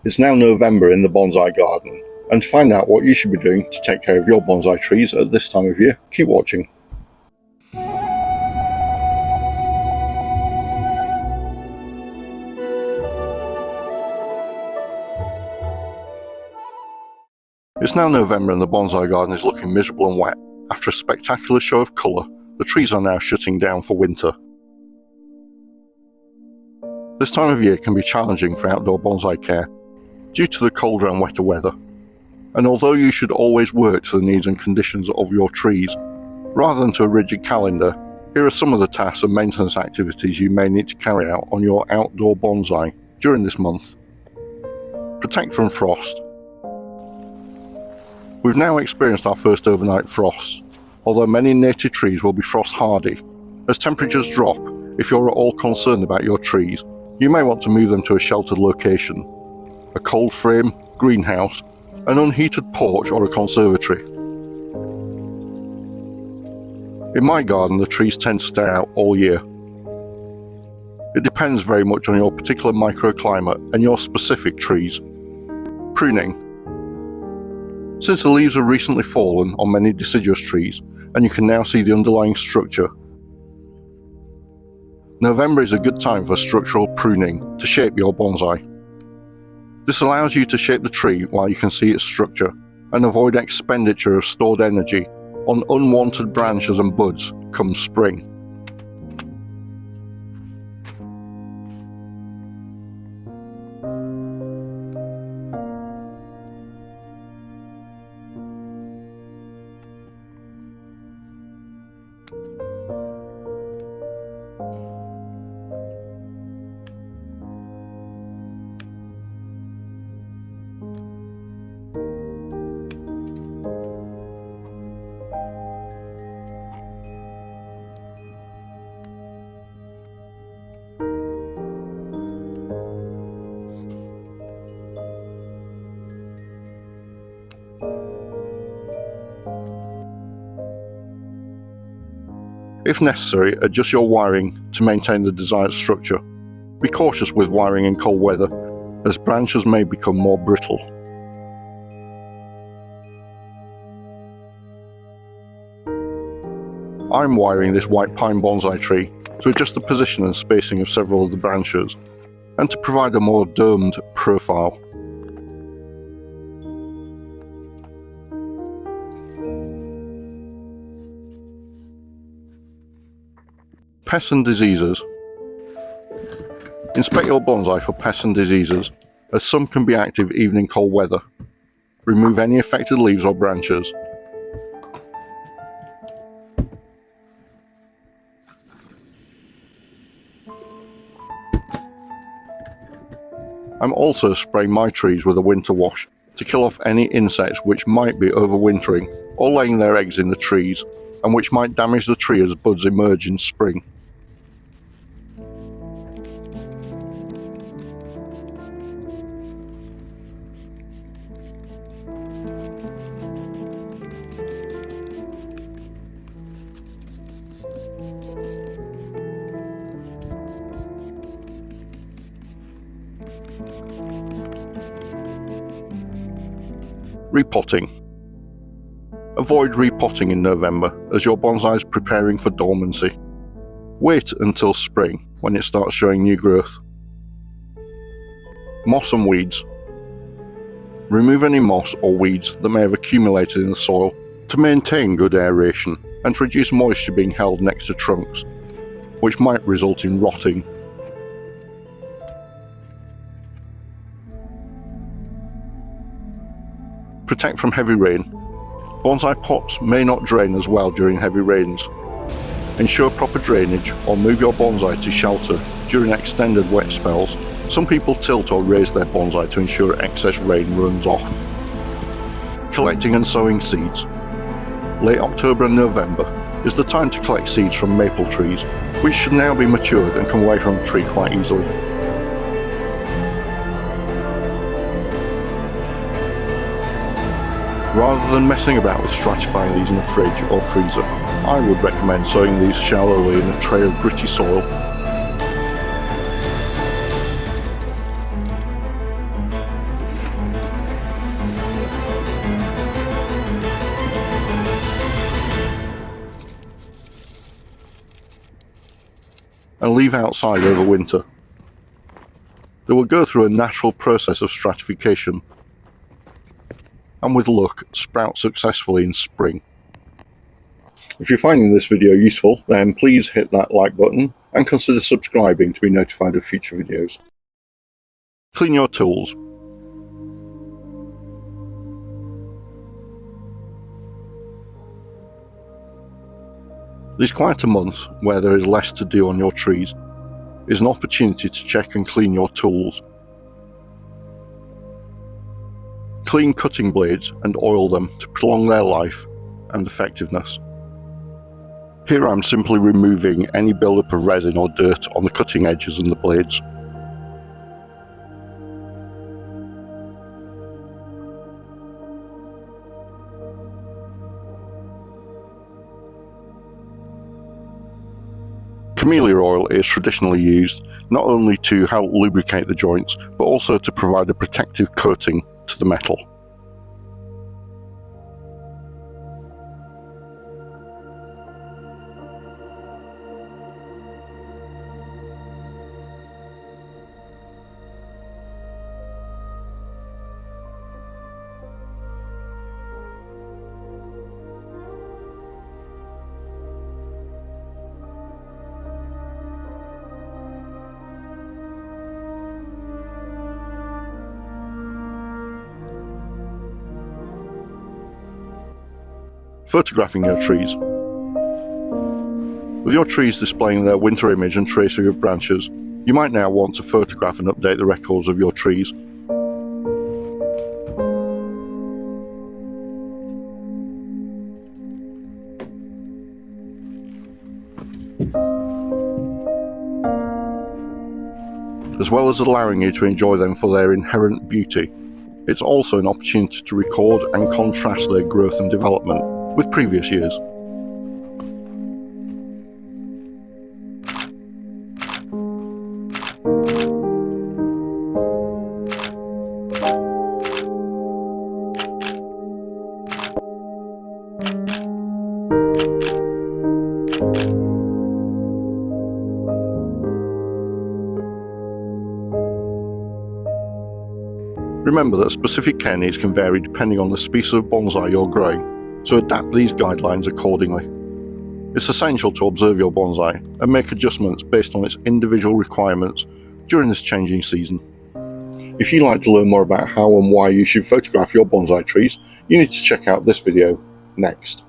It's now November in the Bonsai Garden, and to find out what you should be doing to take care of your bonsai trees at this time of year, keep watching. It's now November and the bonsai garden is looking miserable and wet. After a spectacular show of colour, the trees are now shutting down for winter. This time of year can be challenging for outdoor bonsai care due to the colder and wetter weather. And although you should always work to the needs and conditions of your trees, rather than to a rigid calendar, here are some of the tasks and maintenance activities you may need to carry out on your outdoor bonsai during this month. Protect from frost. We've now experienced our first overnight frosts, although many native trees will be frost hardy. As temperatures drop, if you're at all concerned about your trees, you may want to move them to a sheltered location, a cold frame, greenhouse, an unheated porch or a conservatory. In my garden, the trees tend to stay out all year. It depends very much on your particular microclimate and your specific trees. Pruning. Since the leaves have recently fallen on many deciduous trees, and you can now see the underlying structure, November is a good time for structural pruning to shape your bonsai. This allows you to shape the tree while you can see its structure and avoid expenditure of stored energy on unwanted branches and buds come spring. If necessary, adjust your wiring to maintain the desired structure. Be cautious with wiring in cold weather, as branches may become more brittle. I'm wiring this white pine bonsai tree to adjust the position and spacing of several of the branches, and to provide a more domed profile. Pests and Diseases. Inspect your bonsai for pests and diseases, as some can be active even in cold weather. Remove any affected leaves or branches. I'm also spraying my trees with a winter wash to kill off any insects which might be overwintering or laying their eggs in the trees, and which might damage the tree as buds emerge in spring. Repotting. Avoid repotting in November as your bonsai is preparing for dormancy. Wait until spring when it starts showing new growth. Moss and weeds. Remove any moss or weeds that may have accumulated in the soil to maintain good aeration and to reduce moisture being held next to trunks, which might result in rotting. Protect from heavy rain. Bonsai pots may not drain as well during heavy rains. Ensure proper drainage or move your bonsai to shelter during extended wet spells. Some people tilt or raise their bonsai to ensure excess rain runs off. Collecting and sowing seeds. Late October and November is the time to collect seeds from maple trees, which should now be matured and come away from the tree quite easily. Rather than messing about with stratifying these in a fridge or freezer, I would recommend sowing these shallowly in a tray of gritty soil. and leave outside over winter. They will go through a natural process of stratification and with luck sprout successfully in spring. If you're finding this video useful, then please hit that like button and consider subscribing to be notified of future videos. Clean your tools. These quieter months, where there is less to do on your trees, is an opportunity to check and clean your tools. Clean cutting blades and oil them to prolong their life and effectiveness. Here I'm simply removing any buildup of resin or dirt on the cutting edges and the blades. Camellia oil is traditionally used not only to help lubricate the joints, but also to provide a protective coating to the metal. Photographing your trees. With your trees displaying their winter image and tracing of branches, you might now want to photograph and update the records of your trees. As well as allowing you to enjoy them for their inherent beauty, it's also an opportunity to record and contrast their growth and development with previous years. Remember that specific care needs can vary depending on the species of bonsai you're growing, so adapt these guidelines accordingly. It's essential to observe your bonsai and make adjustments based on its individual requirements during this changing season. If you'd like to learn more about how and why you should photograph your bonsai trees, you need to check out this video next.